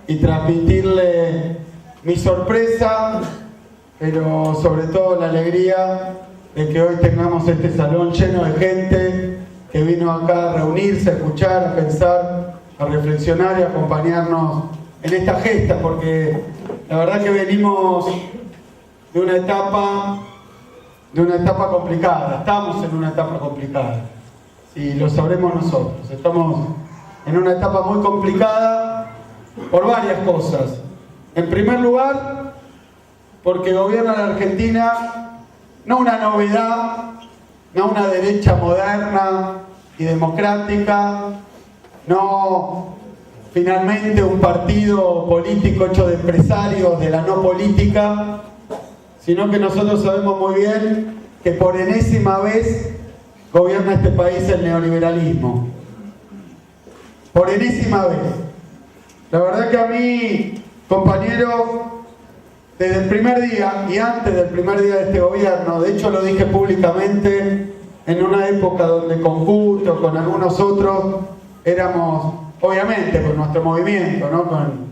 y transmitirle mi sorpresa, pero sobre todo la alegría de que hoy tengamos este salón lleno de gente que vino acá a reunirse, a escuchar, a pensar, a reflexionar y a acompañarnos en esta gesta, porque la verdad que venimos de una etapa complicada, estamos en una etapa complicada, y lo sabremos nosotros. Estamos en una etapa muy complicada por varias cosas. En primer lugar, porque gobierna la Argentina no una novedad, no una derecha moderna y democrática, no finalmente un partido político hecho de empresarios de la no política, sino que nosotros sabemos muy bien que por enésima vez gobierna este país el neoliberalismo. Por enésima vez. La verdad que a mí, compañero, desde el primer día y antes del primer día de este gobierno, de hecho lo dije públicamente en una época donde con Justo, con algunos otros, éramos, obviamente, con nuestro movimiento, ¿no? Con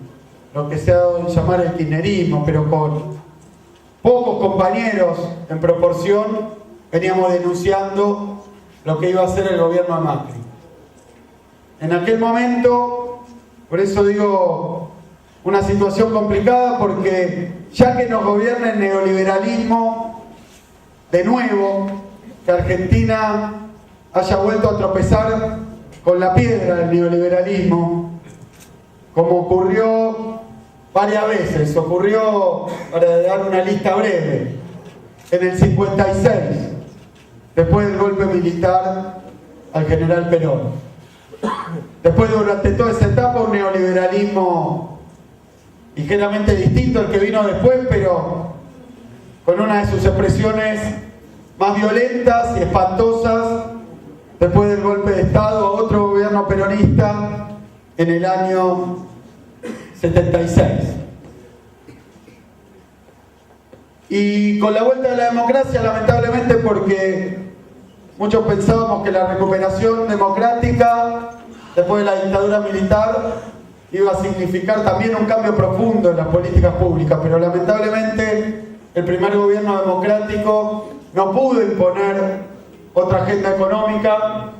lo que se ha dado en llamar el kirchnerismo, pero con pocos compañeros en proporción, veníamos denunciando lo que iba a hacer el gobierno de Macri. En aquel momento, por eso digo, una situación complicada, porque ya que nos gobierna el neoliberalismo, de nuevo, que Argentina haya vuelto a tropezar con la piedra del neoliberalismo, como ocurrió varias veces. Ocurrió, para dar una lista breve, en el 56, después del golpe militar al general Perón. Después, durante toda esa etapa, un neoliberalismo ligeramente distinto al que vino después, pero con una de sus expresiones más violentas y espantosas, después del golpe de Estado, otro gobierno peronista en el año 76. Y con la vuelta de la democracia, lamentablemente, porque muchos pensábamos que la recuperación democrática después de la dictadura militar iba a significar también un cambio profundo en las políticas públicas, pero lamentablemente el primer gobierno democrático no pudo imponer otra agenda económica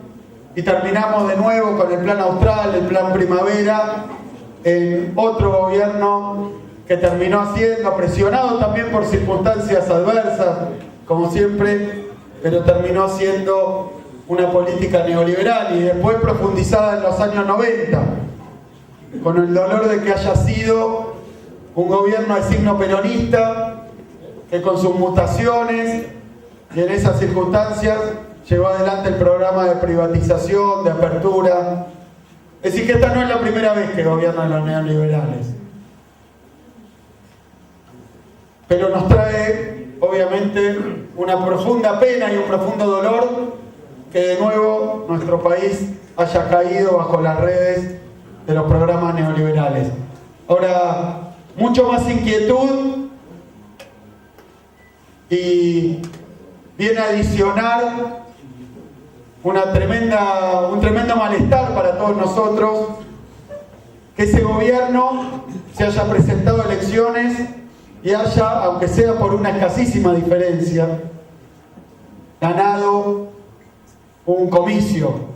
y terminamos de nuevo con el Plan Austral, el Plan Primavera, en otro gobierno que terminó haciendo, presionado también por circunstancias adversas, como siempre, pero terminó haciendo una política neoliberal y después profundizada en los años 90, con el dolor de que haya sido un gobierno de signo peronista, que con sus mutaciones y en esas circunstancias llevó adelante el programa de privatización, de apertura. Es decir, que esta no es la primera vez que gobiernan los neoliberales. Pero nos trae, obviamente, una profunda pena y un profundo dolor que de nuevo nuestro país haya caído bajo las redes de los programas neoliberales. Ahora, mucho más inquietud y viene a adicionar un tremendo malestar para todos nosotros que ese gobierno se haya presentado a elecciones y haya, aunque sea por una escasísima diferencia, ganado un comicio.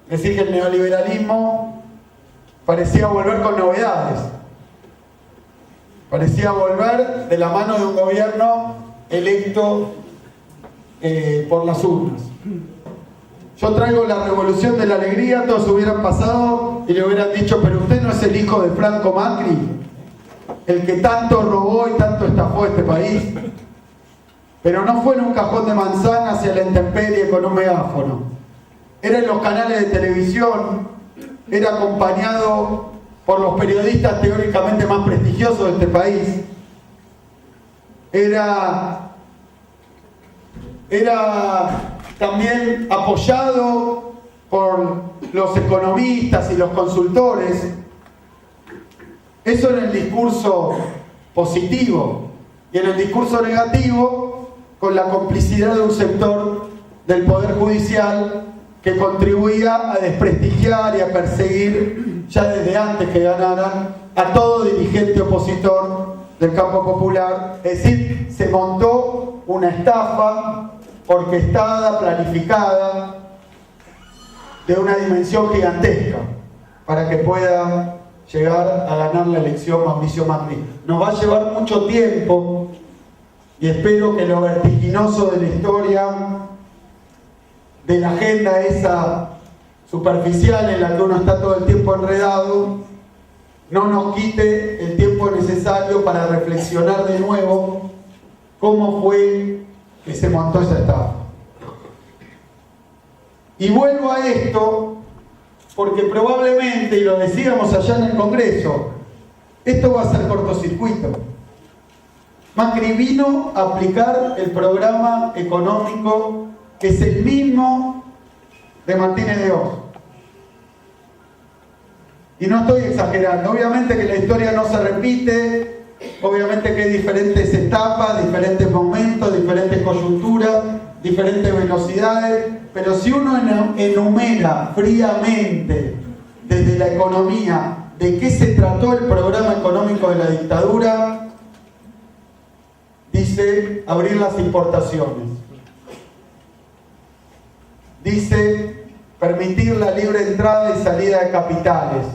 Es decir, que el neoliberalismo parecía volver con novedades, parecía volver de la mano de un gobierno electo por las urnas. Yo traigo la revolución de la alegría, todos hubieran pasado y le hubieran dicho: pero usted no es el hijo de Franco Macri, el que tanto robó y tanto estafó este país. Pero no fue en un cajón de manzana hacia la intemperie con un megáfono. Era en los canales de televisión, era acompañado por los periodistas teóricamente más prestigiosos de este país. Era también apoyado por los economistas y los consultores. Eso en el discurso positivo, y en el discurso negativo, con la complicidad de un sector del Poder Judicial que contribuía a desprestigiar y a perseguir ya desde antes que ganaran, a todo dirigente opositor del campo popular. Es decir, se montó una estafa orquestada, planificada, de una dimensión gigantesca, para que pueda llegar a ganar la elección Mauricio Macri. Nos va a llevar mucho tiempo y espero que lo vertiginoso de la historia, de la agenda esa superficial en la que uno está todo el tiempo enredado, no nos quite el tiempo necesario para reflexionar de nuevo cómo fue que se montó esa estafa. Y vuelvo a esto porque probablemente, y lo decíamos allá en el Congreso, esto va a ser cortocircuito. Macri vino a aplicar el programa económico que es el mismo de Martínez de Oz. Y no estoy exagerando, obviamente que la historia no se repite, obviamente que hay diferentes etapas, diferentes momentos, diferentes coyunturas, diferentes velocidades, pero si uno enumera fríamente desde la economía de qué se trató el programa económico de la dictadura, dice abrir las importaciones, dice permitir la libre entrada y salida de capitales,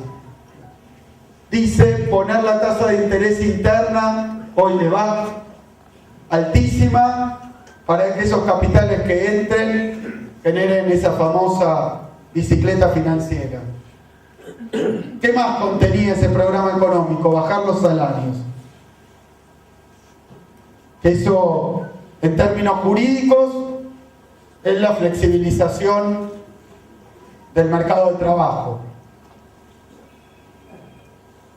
dice poner la tasa de interés interna, hoy de BAC, altísima, para que esos capitales que entren generen esa famosa bicicleta financiera. ¿Qué más contenía ese programa económico? Bajar los salarios. Eso, en términos jurídicos, es la flexibilización del mercado de trabajo.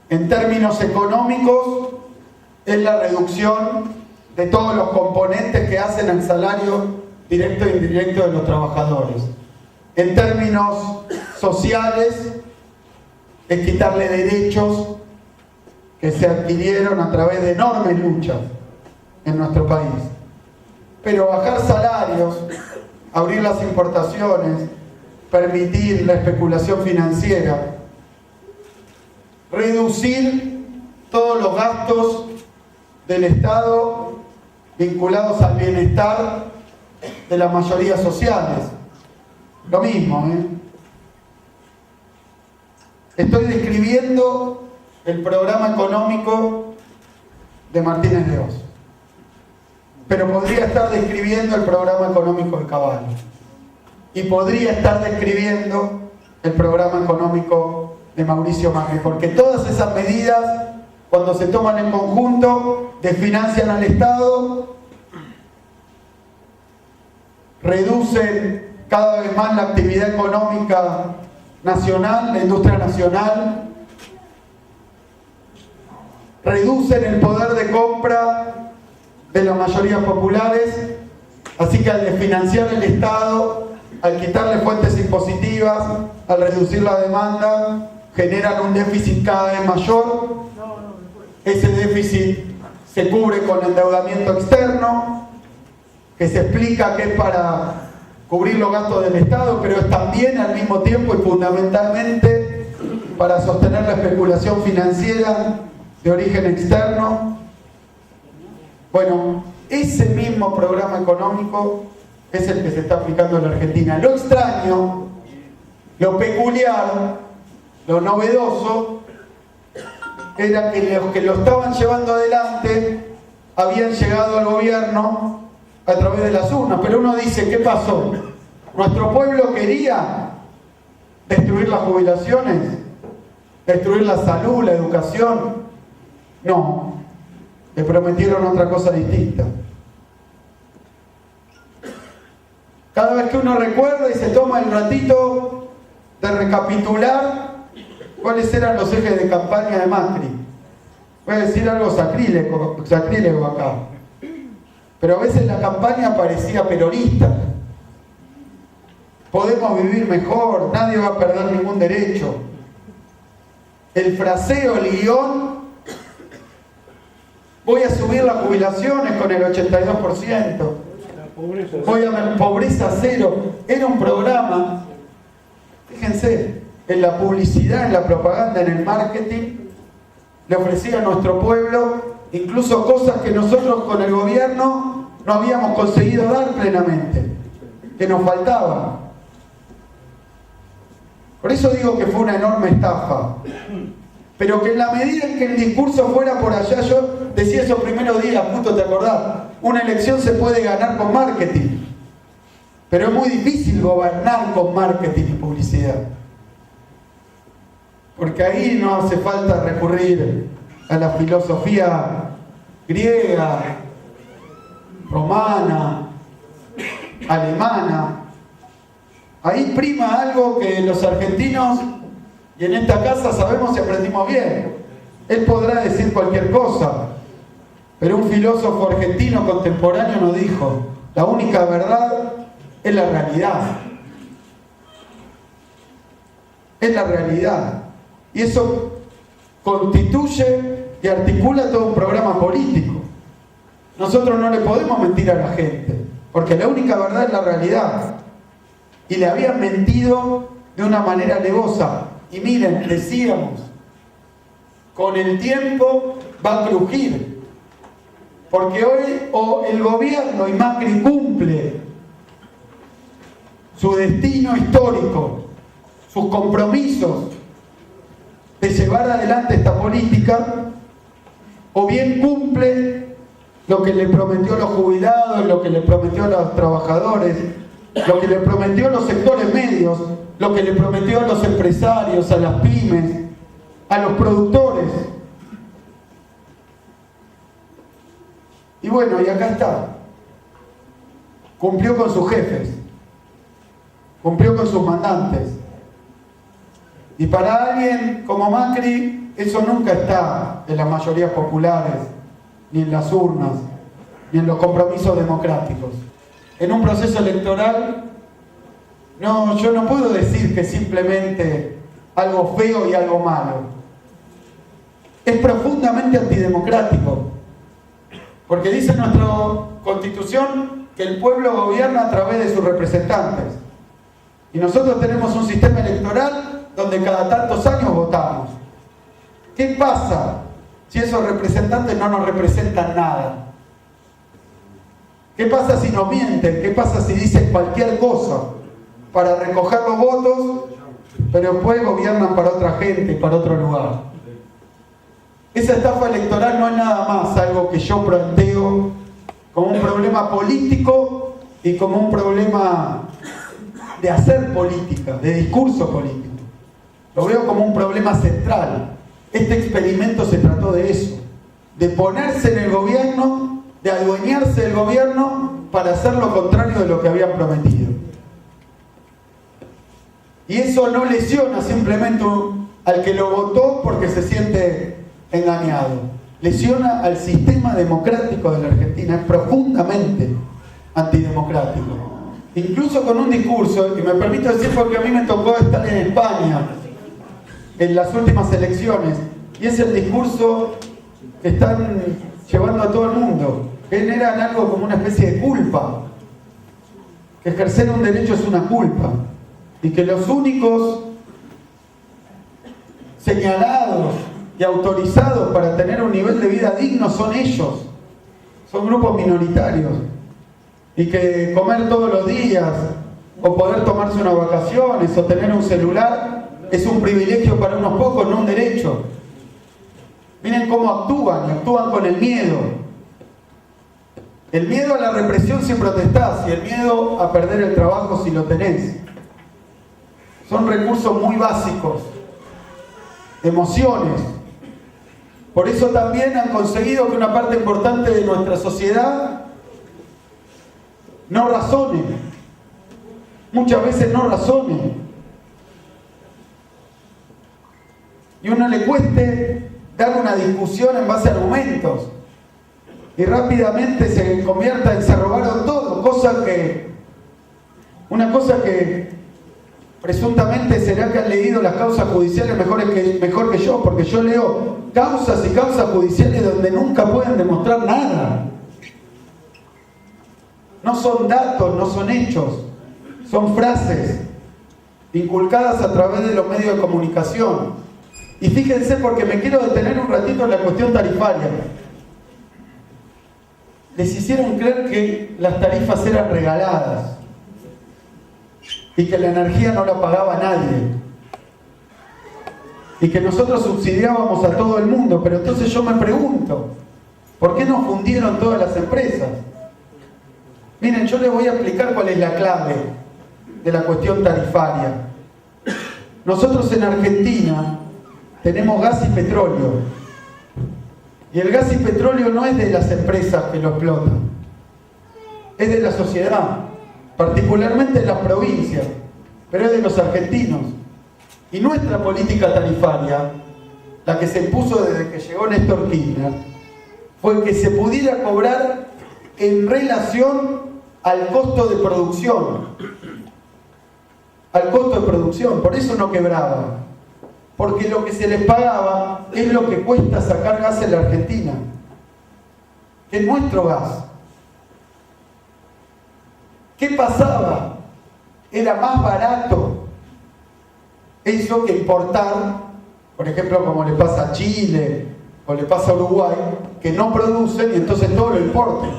En términos económicos, es la reducción de todos los componentes que hacen el salario directo e indirecto de los trabajadores. En términos sociales, es quitarle derechos que se adquirieron a través de enormes luchas en nuestro país. Pero bajar salarios, abrir las importaciones, permitir la especulación financiera, reducir todos los gastos del Estado vinculados al bienestar de las mayorías sociales. Lo mismo, Estoy describiendo el programa económico de Martínez de Oz, pero podría estar describiendo el programa económico de Cavallo y podría estar describiendo el programa económico de Mauricio Macri, porque todas esas medidas, cuando se toman en conjunto, desfinancian al Estado, reducen cada vez más la actividad económica nacional, la industria nacional, reducen el poder de compra de las mayorías populares, así que al desfinanciar el Estado, al quitarle fuentes impositivas, al reducir la demanda, generan un déficit cada vez mayor. Ese déficit se cubre con endeudamiento externo, que se explica que es para cubrir los gastos del Estado, pero es también al mismo tiempo y fundamentalmente para sostener la especulación financiera de origen externo. Bueno, ese mismo programa económico es el que se está aplicando en la Argentina. Lo extraño, lo peculiar, lo novedoso, era que los que lo estaban llevando adelante habían llegado al gobierno a través de las urnas. Pero uno dice, ¿qué pasó? ¿Nuestro pueblo quería destruir las jubilaciones? ¿Destruir la salud, la educación? No, le prometieron otra cosa distinta. Cada vez que uno recuerda y se toma el ratito de recapitular cuáles eran los ejes de campaña de Macri. Voy a decir algo sacrílego acá, pero a veces la campaña parecía peronista. Podemos vivir mejor, nadie va a perder ningún derecho. El fraseo, el guión, voy a subir las jubilaciones con el 82%. Voy a ver pobreza cero. Era un programa, fíjense, en la publicidad, en la propaganda, en el marketing, le ofrecía a nuestro pueblo incluso cosas que nosotros con el gobierno no habíamos conseguido dar plenamente, que nos faltaban. Por eso digo que fue una enorme estafa. Pero que en la medida en que el discurso fuera por allá, yo decía esos primeros días, justo te acordás, una elección se puede ganar con marketing, pero es muy difícil gobernar con marketing y publicidad. Porque ahí no hace falta recurrir a la filosofía griega, romana, alemana. Ahí prima algo que los argentinos, y en esta casa sabemos y aprendimos bien. Él podrá decir cualquier cosa, pero un filósofo argentino contemporáneo nos dijo: la única verdad es la realidad. Es la realidad. Y eso constituye y articula todo un programa político. Nosotros no le podemos mentir a la gente, porque la única verdad es la realidad. Y le habían mentido de una manera alevosa. Y miren, decíamos, con el tiempo va a crujir. Porque hoy el gobierno y Macri cumple su destino histórico, sus compromisos de llevar adelante esta política, o bien cumple lo que le prometió a los jubilados, lo que le prometió a los trabajadores, lo que le prometió a los sectores medios, lo que le prometió a los empresarios, a las pymes, a los productores. Y bueno, y acá está. Cumplió con sus jefes, cumplió con sus mandantes. Y para alguien como Macri, eso nunca está en las mayorías populares, ni en las urnas, ni en los compromisos democráticos. En un proceso electoral, yo no puedo decir que simplemente algo feo y algo malo. Es profundamente antidemocrático, porque dice nuestra Constitución que el pueblo gobierna a través de sus representantes. Y nosotros tenemos un sistema electoral donde cada tantos años votamos. ¿Qué pasa si esos representantes no nos representan nada? ¿Qué pasa si nos mienten? ¿Qué pasa si dicen cualquier cosa para recoger los votos, pero después gobiernan para otra gente, para otro lugar? Esa estafa electoral no es nada más algo que yo planteo como un problema político y como un problema de hacer política, de discurso político. Lo veo como un problema central. Este experimento se trató de eso, de ponerse en el gobierno, de adueñarse del gobierno para hacer lo contrario de lo que habían prometido. Y eso no lesiona simplemente al que lo votó porque se siente engañado. Lesiona al sistema democrático de la Argentina. Es profundamente antidemocrático. Incluso con un discurso, y me permito decir porque a mí me tocó estar en España en las últimas elecciones, y es el discurso que están llevando a todo el mundo, que generan algo como una especie de culpa, que ejercer un derecho es una culpa, y que los únicos señalados y autorizados para tener un nivel de vida digno son ellos, son grupos minoritarios, y que comer todos los días, o poder tomarse unas vacaciones, o tener un celular, es un privilegio para unos pocos, no un derecho. Miren cómo actúan con el miedo. El miedo a la represión si protestás, y el miedo a perder el trabajo si lo tenés. Son recursos muy básicos, emociones. Por eso también han conseguido que una parte importante de nuestra sociedad no razone. Muchas veces no razone. Y a uno le cueste dar una discusión en base a argumentos. Y rápidamente se convierta en se robaron todo. Una cosa que presuntamente será que han leído las causas judiciales mejor que yo, porque yo leo causas y causas judiciales donde nunca pueden demostrar nada. No son datos, no son hechos, son frases. inculcadas a través de los medios de comunicación. Y fíjense, porque me quiero detener un ratito en la cuestión tarifaria. Les hicieron creer que las tarifas eran regaladas y que la energía no la pagaba nadie y que nosotros subsidiábamos a todo el mundo. Pero entonces yo me pregunto, ¿por qué no fundieron todas las empresas? Miren, yo les voy a explicar cuál es la clave de la cuestión tarifaria. Nosotros en Argentina tenemos gas y petróleo. Y el gas y petróleo no es de las empresas que lo explotan, es de la sociedad, particularmente de las provincias, pero es de los argentinos. Y nuestra política tarifaria, la que se impuso desde que llegó Néstor Kirchner, fue que se pudiera cobrar en relación al costo de producción. Al costo de producción, por eso no quebraba. Porque lo que se les pagaba es lo que cuesta sacar gas en la Argentina, que es nuestro gas. ¿Qué pasaba? Era más barato eso que importar, por ejemplo, como le pasa a Chile o le pasa a Uruguay, que no producen y entonces todo lo importen.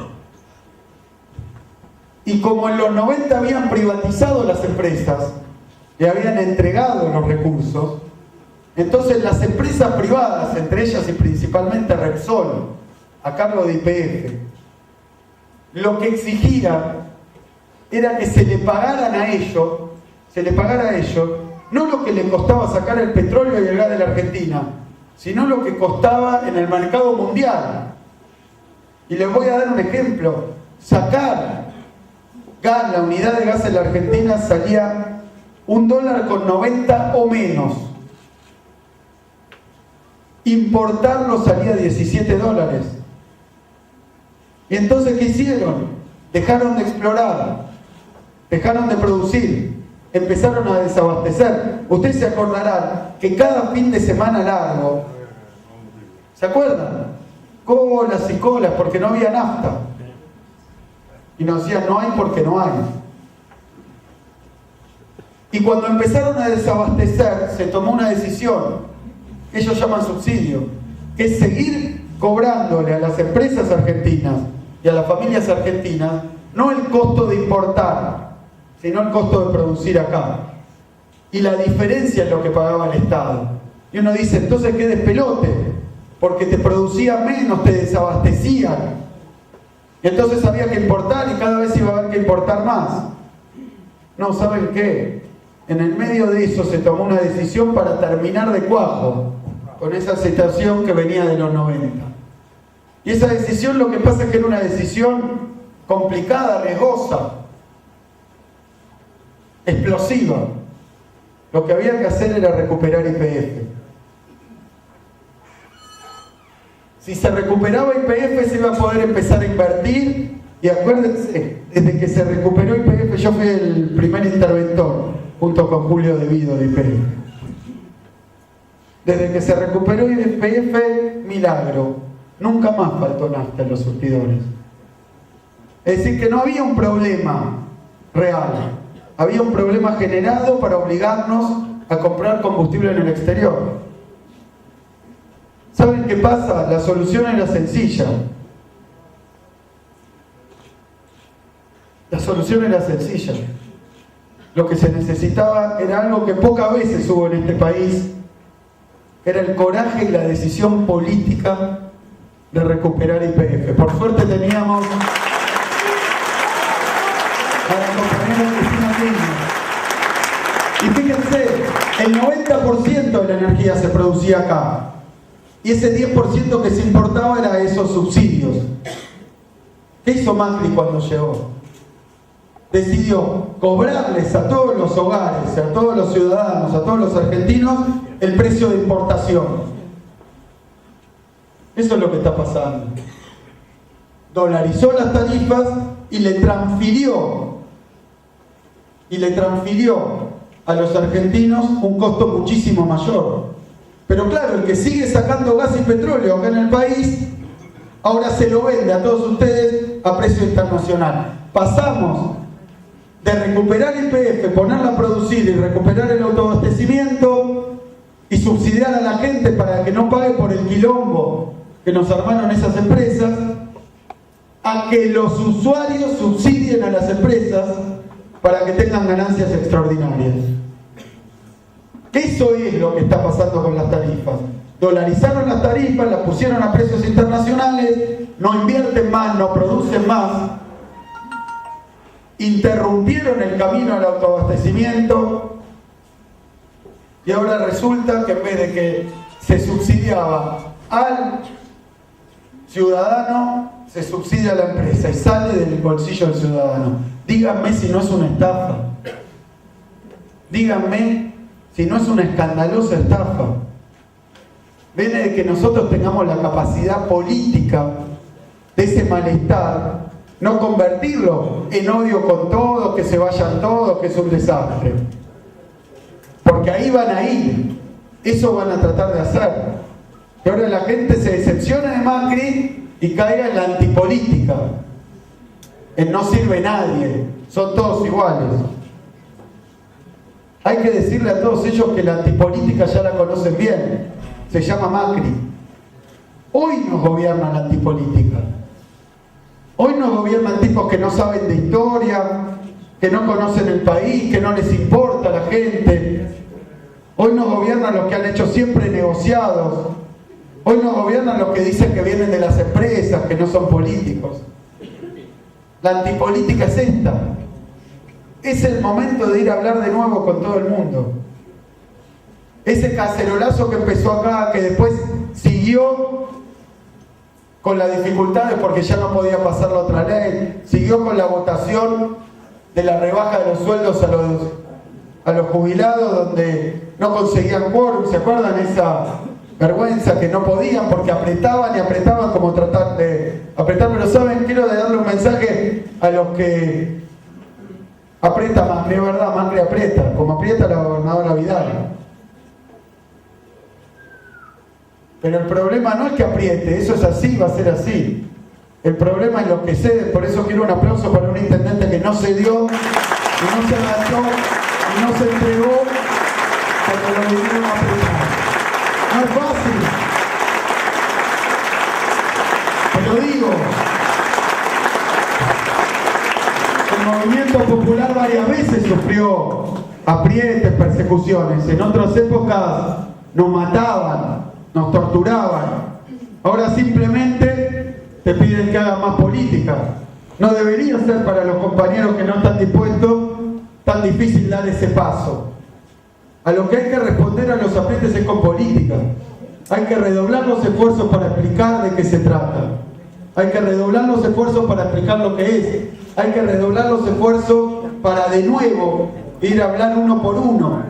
Y como en los 90 habían privatizado las empresas y habían entregado los recursos, entonces las empresas privadas, entre ellas y principalmente Repsol, a cargo de YPF, lo que exigían era que se le pagara a ellos, no lo que les costaba sacar el petróleo y el gas de la Argentina, sino lo que costaba en el mercado mundial. Y les voy a dar un ejemplo. Sacar gas, la unidad de gas en la Argentina salía $1.90 o menos. Importarlo salía $17. Y entonces, ¿qué hicieron? Dejaron de explorar, dejaron de producir, empezaron a desabastecer. Ustedes se acordarán que cada fin de semana largo, ¿se acuerdan? Colas y colas porque no había nafta. Y nos decían, no hay porque no hay. Y cuando empezaron a desabastecer, se tomó una decisión. Ellos llaman subsidio, que es seguir cobrándole a las empresas argentinas y a las familias argentinas no el costo de importar, sino el costo de producir acá. Y la diferencia es lo que pagaba el Estado. Y uno dice, entonces qué despelote, porque te producían menos, te desabastecían. Y entonces había que importar y cada vez iba a haber que importar más. No, ¿saben qué? En el medio de eso se tomó una decisión para terminar de cuajo con esa situación que venía de los 90. Y esa decisión, lo que pasa es que era una decisión complicada, riesgosa, explosiva. Lo que había que hacer era recuperar YPF. Si se recuperaba YPF, se iba a poder empezar a invertir. Y acuérdense, desde que se recuperó YPF, yo fui el primer interventor, junto con Julio Devido de YPF. Desde que se recuperó YPF, milagro. Nunca más faltó nafta en los surtidores. Es decir, que no había un problema real. Había un problema generado para obligarnos a comprar combustible en el exterior. ¿Saben qué pasa? La solución era sencilla. La solución era sencilla. Lo que se necesitaba era algo que pocas veces hubo en este país, era el coraje y la decisión política de recuperar YPF. Por suerte teníamos a la compañera Cristina Kirchner. Y fíjense, el 90% de la energía se producía acá. Y ese 10% que se importaba era esos subsidios. ¿Qué hizo Macri cuando llegó? Decidió cobrarles a todos los hogares, a todos los ciudadanos, a todos los argentinos, el precio de importación. Eso es lo que está pasando. Dolarizó las tarifas y le transfirió a los argentinos un costo muchísimo mayor. Pero claro, el que sigue sacando gas y petróleo acá en el país, ahora se lo vende a todos ustedes a precio internacional. Pasamos de recuperar YPF, ponerla a producir y recuperar el autoabastecimiento y subsidiar a la gente para que no pague por el quilombo que nos armaron esas empresas, a que los usuarios subsidien a las empresas para que tengan ganancias extraordinarias. Eso es lo que está pasando con las tarifas. Dolarizaron las tarifas, las pusieron a precios internacionales, no invierten más, no producen más, interrumpieron el camino al autoabastecimiento y ahora resulta que en vez de que se subsidiaba al ciudadano, se subsidia a la empresa y sale del bolsillo del ciudadano. Díganme si no es una estafa. Díganme si no es una escandalosa estafa. Viene de que nosotros tengamos la capacidad política de ese malestar, no convertirlo en odio con todos, que se vayan todos, que es un desastre. Porque ahí van a ir. Eso van a tratar de hacer. Que ahora la gente se decepcione de Macri y caiga en la antipolítica. En no sirve nadie, son todos iguales. Hay que decirle a todos ellos que la antipolítica ya la conocen bien. Se llama Macri. Hoy nos gobierna la antipolítica. Hoy nos gobiernan tipos que no saben de historia, que no conocen el país, que no les importa a la gente. Hoy nos gobiernan los que han hecho siempre negociados. Hoy nos gobiernan los que dicen que vienen de las empresas, que no son políticos. La antipolítica es esta. Es el momento de ir a hablar de nuevo con todo el mundo. Ese cacerolazo que empezó acá, que después siguió con las dificultades porque ya no podía pasar la otra ley, siguió con la votación de la rebaja de los sueldos a los jubilados, donde no conseguían quórum. ¿Se acuerdan esa vergüenza que no podían porque apretaban y apretaban como tratar de apretar? Pero saben, quiero darle un mensaje a los que aprieta Macri, es verdad, Macri aprieta, como aprieta la gobernadora Vidal. Pero el problema no es que apriete, eso es así, va a ser así. El problema es lo que cede. Por eso quiero un aplauso para un intendente que no cedió, que no se agachó y no se entregó cuando lo vinieron a apretar. No es fácil. Te lo digo. El movimiento popular varias veces sufrió aprietes, persecuciones. En otras épocas nos mataban, nos torturaban. Ahora simplemente te piden que hagas más política. No debería ser para los compañeros que no están dispuestos tan difícil dar ese paso. A lo que hay que responder a los aprietes es con política. Hay que redoblar los esfuerzos para explicar de qué se trata. Hay que redoblar los esfuerzos para explicar lo que es. Hay que redoblar los esfuerzos para de nuevo ir a hablar uno por uno.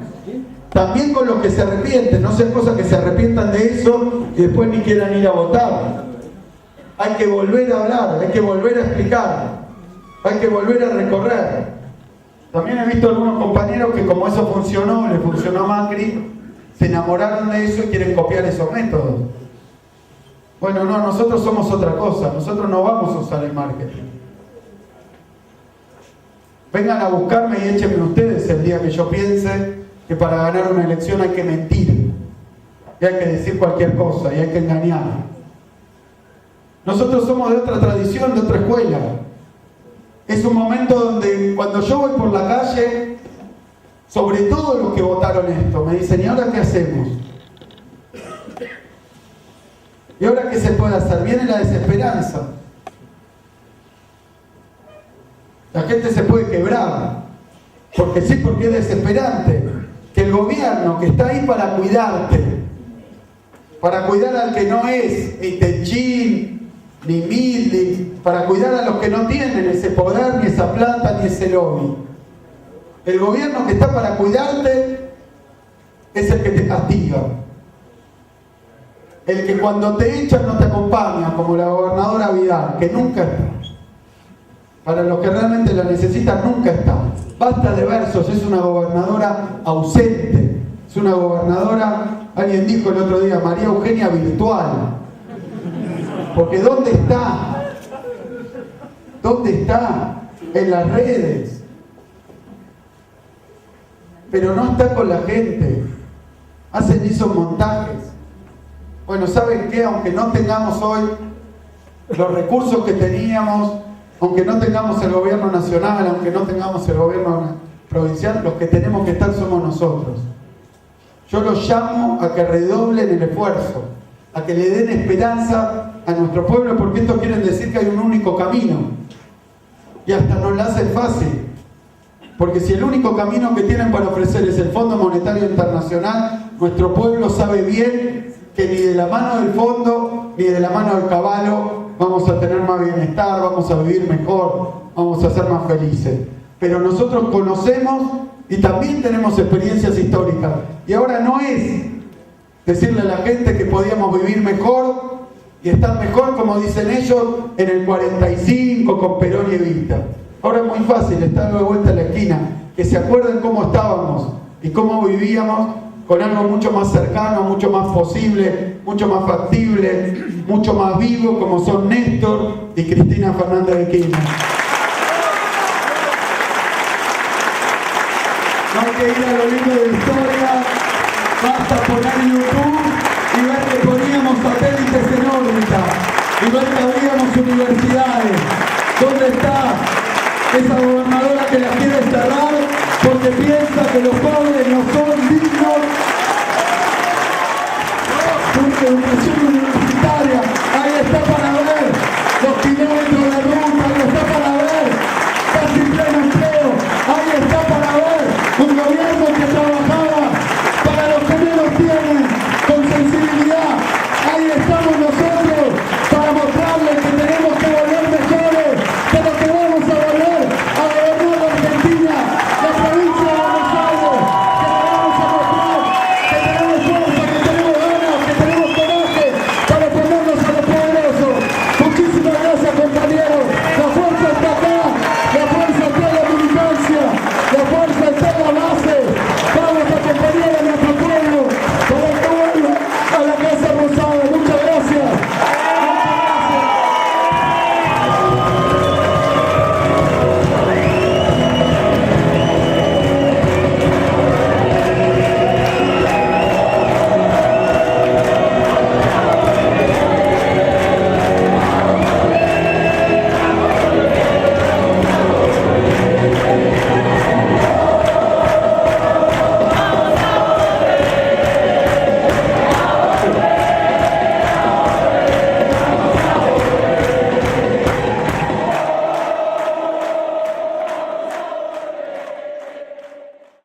También con los que se arrepienten, no sean cosas que se arrepientan de eso y después ni quieran ir a votar. Hay que volver a hablar, hay que volver a explicar, hay que volver a recorrer. También he visto algunos compañeros que como eso funcionó, le funcionó a Macri, se enamoraron de eso y quieren copiar esos métodos. Bueno, no, nosotros somos otra cosa, nosotros no vamos a usar el marketing. Vengan a buscarme y échenme ustedes el día que yo piense que para ganar una elección hay que mentir, y hay que decir cualquier cosa, y hay que engañar. Nosotros somos de otra tradición, de otra escuela. Es un momento donde cuando yo voy por la calle, sobre todo los que votaron esto, me dicen, ¿y ahora qué hacemos? ¿Y ahora qué se puede hacer? Viene la desesperanza. La gente se puede quebrar. Porque sí, porque es desesperante. Que el gobierno que está ahí para cuidarte, para cuidar al que no es ni Techín, ni Mildi, para cuidar a los que no tienen ese poder, ni esa plata, ni ese lobby. El gobierno que está para cuidarte es el que te castiga. El que cuando te echan no te acompaña, como la gobernadora Vidal, que nunca está. Para los que realmente la necesitan, nunca está. Basta de versos, es una gobernadora ausente. Es una gobernadora, alguien dijo el otro día, María Eugenia virtual. Porque ¿dónde está? ¿Dónde está? En las redes. pero no está con la gente. Hacen esos montajes. Bueno, ¿saben qué? Aunque no tengamos hoy los recursos que teníamos, aunque no tengamos el gobierno nacional, aunque no tengamos el gobierno provincial, los que tenemos que estar somos nosotros. Yo los llamo a que redoblen el esfuerzo, a que le den esperanza a nuestro pueblo, porque esto quiere decir que hay un único camino. Y hasta nos la hacen fácil. Porque si el único camino que tienen para ofrecer es el Fondo Monetario Internacional, nuestro pueblo sabe bien que ni de la mano del fondo, ni de la mano del caballo vamos a tener más bienestar, vamos a vivir mejor, vamos a ser más felices. Pero nosotros conocemos y también tenemos experiencias históricas. Y ahora no es decirle a la gente que podíamos vivir mejor y estar mejor, como dicen ellos, en el 45 con Perón y Evita. Ahora es muy fácil, estar de vuelta a la esquina, que se acuerden cómo estábamos y cómo vivíamos, con algo mucho más cercano, mucho más posible, mucho más factible, mucho más vivo, como son Néstor y Cristina Fernández de Kirchner. No hay que ir a los libros de historia, basta poner YouTube y ver que poníamos satélites en órbita y ver que abríamos universidades. ¿Dónde está esa gobernadora que la quiere cerrar porque piensa que los pobres no son dignos? Porque educación universitaria, ahí está para ver los kilómetros de ruta, ahí está para ver casi pleno empleo, ahí está para ver un gobierno que trabajaba para los que menos tienen, con sensibilidad. Ahí estamos nosotros.